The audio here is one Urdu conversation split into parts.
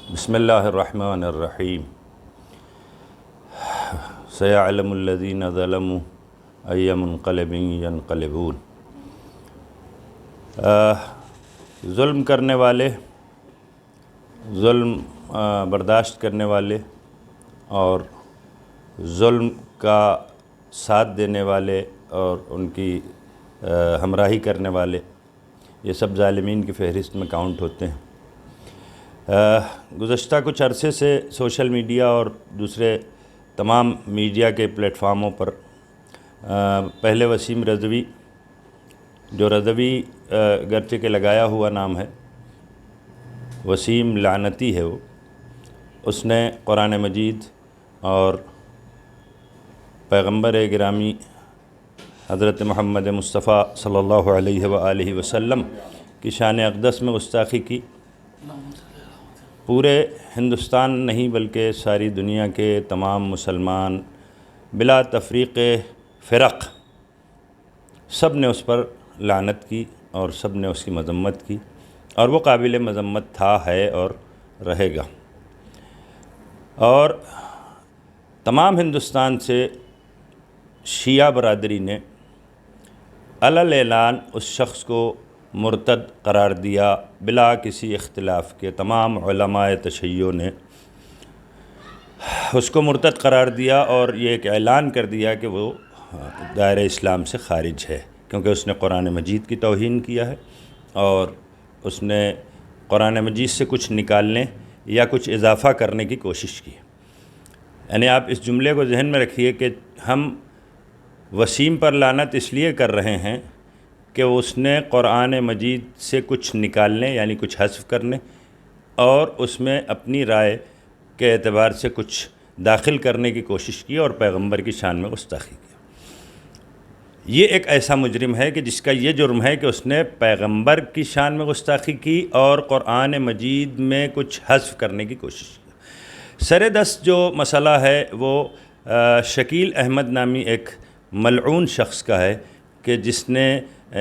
بسم اللہ الرحمن الرحیم سیعلم الذین ظلموا ای منقلب ینقلبون۔ ظلم کرنے والے، ظلم برداشت کرنے والے اور ظلم کا ساتھ دینے والے اور ان کی ہمراہی کرنے والے، یہ سب ظالمین کی فہرست میں کاؤنٹ ہوتے ہیں۔ گزشتہ کچھ عرصے سے سوشل میڈیا اور دوسرے تمام میڈیا کے پلیٹ فارموں پر پہلے وسیم رضوی، جو رضوی گرچہ کے لگایا ہوا نام ہے، وسیم لعنتی ہے وہ، اس نے قرآن مجید اور پیغمبر گرامی حضرت محمد مصطفیٰ صلی اللہ علیہ وآلہ وسلم کی شان اقدس میں گستاخی کی۔ پورے ہندوستان نہیں بلکہ ساری دنیا کے تمام مسلمان بلا تفریق فرق سب نے اس پر لعنت کی اور سب نے اس کی مذمت کی، اور وہ قابل مذمت تھا، ہے اور رہے گا۔ اور تمام ہندوستان سے شیعہ برادری نے علی اعلان اس شخص کو مرتد قرار دیا بلا کسی اختلاف کے۔ تمام علماء تشیع نے اس کو مرتد قرار دیا اور یہ ایک اعلان کر دیا کہ وہ دائرہ اسلام سے خارج ہے، کیونکہ اس نے قرآن مجید کی توہین کیا ہے اور اس نے قرآن مجید سے کچھ نکالنے یا کچھ اضافہ کرنے کی کوشش کی۔ یعنی آپ اس جملے کو ذہن میں رکھیے کہ ہم وسیم پر لعنت اس لیے کر رہے ہیں کہ اس نے قرآن مجید سے کچھ نکالنے یعنی کچھ حذف کرنے اور اس میں اپنی رائے کے اعتبار سے کچھ داخل کرنے کی کوشش کی اور پیغمبر کی شان میں گستاخی کی۔ یہ ایک ایسا مجرم ہے کہ جس کا یہ جرم ہے کہ اس نے پیغمبر کی شان میں گستاخی کی اور قرآن مجید میں کچھ حذف کرنے کی کوشش کی۔ سر دست جو مسئلہ ہے وہ شکیل احمد نامی ایک ملعون شخص کا ہے کہ جس نے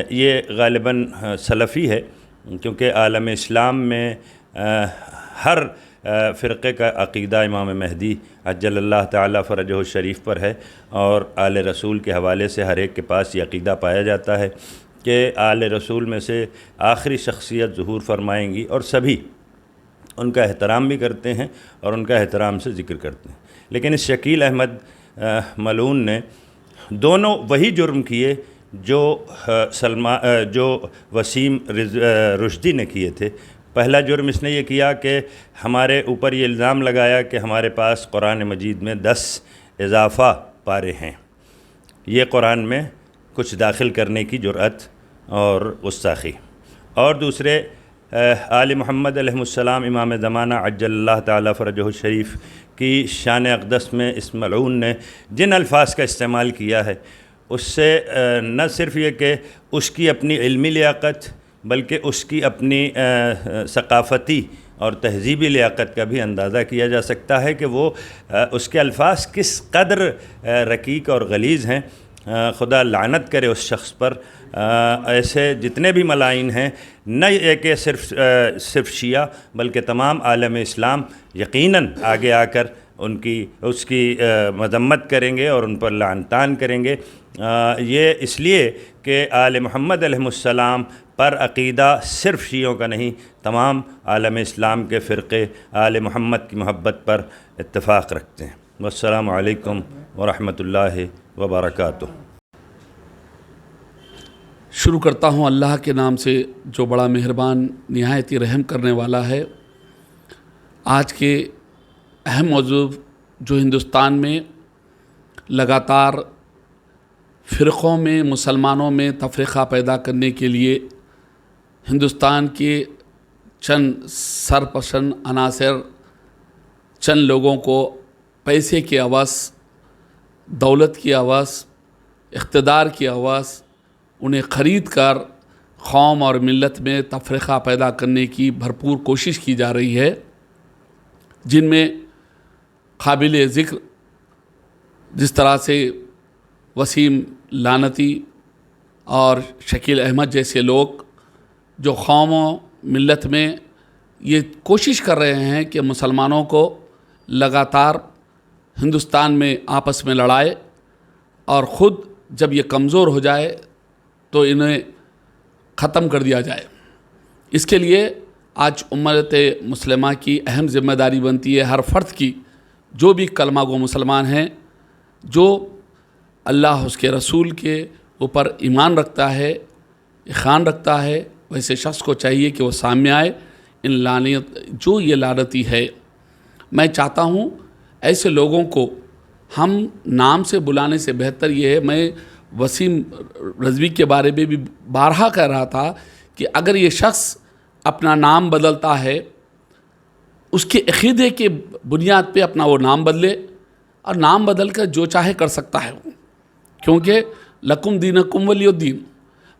یہ غالباً سلفی ہے، کیونکہ عالم اسلام میں ہر فرقے کا عقیدہ امام مہدی عجل اللہ تعالیٰ فرجہ الشریف پر ہے، اور آل رسول کے حوالے سے ہر ایک کے پاس یہ عقیدہ پایا جاتا ہے کہ آل رسول میں سے آخری شخصیت ظہور فرمائیں گی، اور سبھی ان کا احترام بھی کرتے ہیں اور ان کا احترام سے ذکر کرتے ہیں۔ لیکن اس شکیل احمد ملعون نے دونوں وہی جرم کیے جو وسیم رشدی نے کیے تھے۔ پہلا جرم اس نے یہ کیا کہ ہمارے اوپر یہ الزام لگایا کہ ہمارے پاس قرآن مجید میں 10 اضافہ پارے ہیں، یہ قرآن میں کچھ داخل کرنے کی جرأت اور گستاخی۔ اور دوسرے آل محمد علیہ السلام امام زمانہ عجل اللہ تعالیٰ فرجہ الشریف کی شان اقدس میں اس ملعون نے جن الفاظ کا استعمال کیا ہے، اس سے نہ صرف یہ کہ اس کی اپنی علمی لیاقت بلکہ اس کی اپنی ثقافتی اور تہذیبی لیاقت کا بھی اندازہ کیا جا سکتا ہے کہ وہ اس کے الفاظ کس قدر رقیق اور غلیظ ہیں۔ خدا لعنت کرے اس شخص پر۔ ایسے جتنے بھی ملائن ہیں، نہ یہ کہ صرف شیعہ بلکہ تمام عالم اسلام یقیناً آگے آ کر اس کی مذمت کریں گے اور ان پر لعنتان کریں گے۔ یہ اس لیے کہ آل محمد علیہ السلام پر عقیدہ صرف شیعوں کا نہیں، تمام عالم اسلام کے فرقے آل محمد کی محبت پر اتفاق رکھتے ہیں۔ والسلام علیکم ورحمۃ اللہ وبرکاتہ۔ شروع کرتا ہوں اللہ کے نام سے جو بڑا مہربان نہایت ہی رحم کرنے والا ہے۔ آج کے اہم موضوع جو ہندوستان میں لگاتار فرقوں میں، مسلمانوں میں تفرقہ پیدا کرنے کے لیے ہندوستان کے چند سرپسند عناصر، چند لوگوں کو پیسے کی عوض، دولت کی عوض، اقتدار کی عوض انہیں خرید کر قوم اور ملت میں تفرقہ پیدا کرنے کی بھرپور کوشش کی جا رہی ہے، جن میں قابل ذکر جس طرح سے وسیم لعنتی اور شکیل احمد جیسے لوگ جو قوم و ملت میں یہ کوشش کر رہے ہیں کہ مسلمانوں کو لگاتار ہندوستان میں آپس میں لڑائے اور خود جب یہ کمزور ہو جائے تو انہیں ختم کر دیا جائے۔ اس کے لیے آج امت مسلمہ کی اہم ذمہ داری بنتی ہے، ہر فرد کی، جو بھی کلمہ گو مسلمان ہیں، جو اللہ اس کے رسول کے اوپر ایمان رکھتا ہے، یقین رکھتا ہے، ویسے شخص کو چاہیے کہ وہ سامنے آئے۔ جو یہ لعنتی ہے، میں چاہتا ہوں ایسے لوگوں کو ہم نام سے بلانے سے بہتر یہ ہے، میں وسیم رضوی کے بارے میں بھی بارہا کہہ رہا تھا کہ اگر یہ شخص اپنا نام بدلتا ہے، اس کے عقیدے کے بنیاد پہ اپنا وہ نام بدلے، اور نام بدل کر جو چاہے کر سکتا ہے وہ، کیونکہ لکم دینکم ولی الدین۔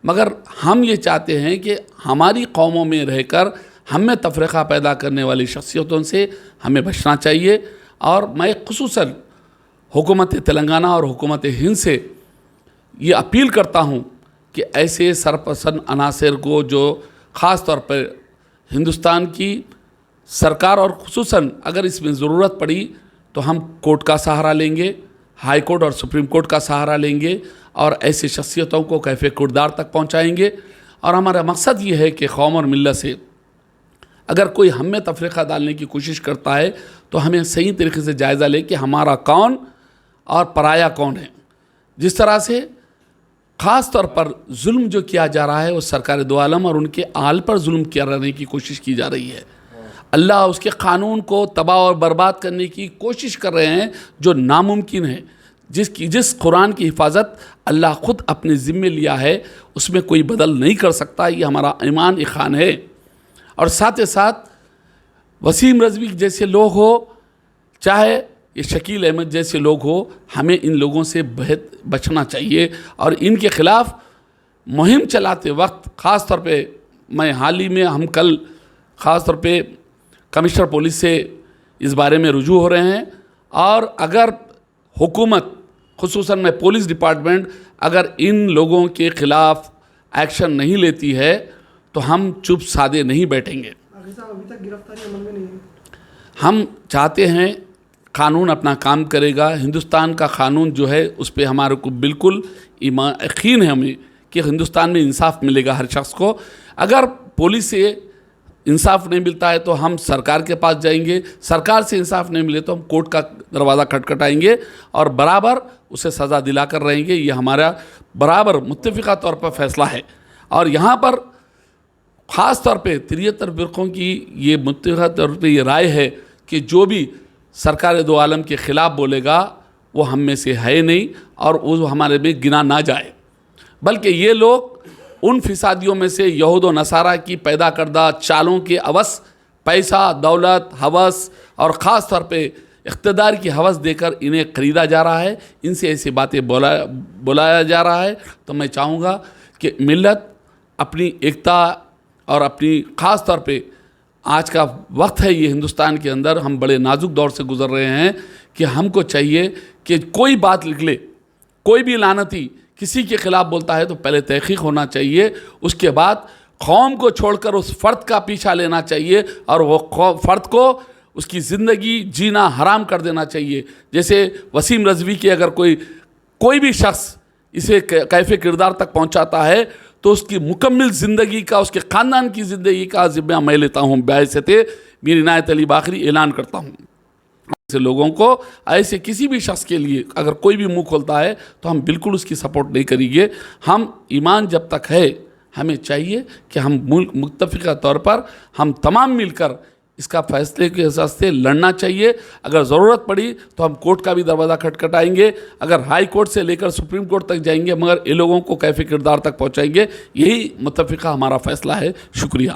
مگر ہم یہ چاہتے ہیں کہ ہماری قوموں میں رہ کر ہم میں تفرقہ پیدا کرنے والی شخصیتوں سے ہمیں بچنا چاہیے، اور میں خصوصاً حکومت تلنگانہ اور حکومت ہند سے یہ اپیل کرتا ہوں کہ ایسے سرپسند عناصر کو، جو خاص طور پر ہندوستان کی سرکار، اور خصوصاً اگر اس میں ضرورت پڑی تو ہم کورٹ کا سہارا لیں گے، ہائی کورٹ اور سپریم کورٹ کا سہارا لیں گے، اور ایسی شخصیتوں کو کیفے کردار تک پہنچائیں گے۔ اور ہمارا مقصد یہ ہے کہ قوم اور ملت سے اگر کوئی ہم میں تفرقہ ڈالنے کی کوشش کرتا ہے تو ہمیں صحیح طریقے سے جائزہ لے کہ ہمارا کون اور پرایا کون ہے۔ جس طرح سے خاص طور پر ظلم جو کیا جا رہا ہے وہ سرکار دو عالم اور ان کے آل پر ظلم کیا رہنے کی کوشش کی جا رہی ہے۔ اللہ اس کے قانون کو تباہ اور برباد کرنے کی کوشش کر رہے ہیں، جو ناممکن ہے۔ جس قرآن کی حفاظت اللہ خود اپنے ذمے لیا ہے، اس میں کوئی بدل نہیں کر سکتا۔ یہ ہمارا ایمان اخان ہے۔ اور ساتھ ساتھ وسیم رضوی جیسے لوگ ہو، چاہے یہ شکیل احمد جیسے لوگ ہو، ہمیں ان لوگوں سے بچنا چاہیے، اور ان کے خلاف مہم چلاتے وقت خاص طور پہ میں حال ہی میں ہم کل خاص طور پہ کمشنر پولیس سے اس بارے میں رجوع ہو رہے ہیں، اور اگر حکومت خصوصاً میں پولیس ڈپارٹمنٹ اگر ان لوگوں کے خلاف ایکشن نہیں لیتی ہے تو ہم چپ سادے نہیں بیٹھیں گے۔ ابھی تک گرفتاری عمل میں نہیں ہے۔ ہم چاہتے ہیں قانون اپنا کام کرے گا۔ ہندوستان کا قانون جو ہے اس پہ ہمارے کو بالکل یقین ہے ہمیں کہ ہندوستان میں انصاف ملے گا ہر شخص کو۔ اگر پولیس سے انصاف نہیں ملتا ہے تو ہم سرکار کے پاس جائیں گے، سرکار سے انصاف نہیں ملے تو ہم کورٹ کا دروازہ کھٹکھٹائیں گے، اور برابر اسے سزا دلا کر رہیں گے۔ یہ ہمارا برابر متفقہ طور پر فیصلہ ہے۔ اور یہاں پر خاص طور پہ 73 فرقوں کی یہ متفقہ طور پہ یہ رائے ہے کہ جو بھی سرکار دو عالم کے خلاف بولے گا وہ ہم میں سے ہے نہیں، اور وہ ہمارے میں گنا نہ جائے، بلکہ یہ لوگ ان فسادیوں میں سے یہود و نصارہ کی پیدا کردہ چالوں کے عوض پیسہ، دولت، ہوس اور خاص طور پہ اقتدار کی ہوس دے کر انہیں خریدا جا رہا ہے، ان سے ایسی باتیں بلایا جا رہا ہے۔ تو میں چاہوں گا کہ ملت اپنی ایکتا اور اپنی خاص طور پہ آج کا وقت ہے، یہ ہندوستان کے اندر ہم بڑے نازک دور سے گزر رہے ہیں کہ ہم کو چاہیے کہ کوئی بات لکھ لے، کوئی بھی لعنتی کسی کے خلاف بولتا ہے تو پہلے تحقیق ہونا چاہیے، اس کے بعد قوم کو چھوڑ کر اس فرد کا پیچھا لینا چاہیے، اور وہ فرد کو اس کی زندگی جینا حرام کر دینا چاہیے۔ جیسے وسیم رضوی کے اگر کوئی بھی شخص اسے کیفے کردار تک پہنچاتا ہے تو اس کی مکمل زندگی کا، اس کے خاندان کی زندگی کا ذمہ میں لیتا ہوں۔ بعثت میر عنایت علی باقری اعلان کرتا ہوں ایسے لوگوں کو، ایسے کسی بھی شخص کے لیے اگر کوئی بھی منہ کھولتا ہے تو ہم بالکل اس کی سپورٹ نہیں کریں گے۔ ہم ایمان جب تک ہے، ہمیں چاہیے کہ ہم متفقہ طور پر ہم تمام مل کر اس کا فیصلے کے حساب سے لڑنا چاہیے۔ اگر ضرورت پڑی تو ہم کورٹ کا بھی دروازہ کھٹکھٹائیں گے، اگر ہائی کورٹ سے لے کر سپریم کورٹ تک جائیں گے، مگر یہ لوگوں کو کیفے کردار تک پہنچائیں گے۔ یہی متفقہ ہمارا فیصلہ ہے۔ شکریہ۔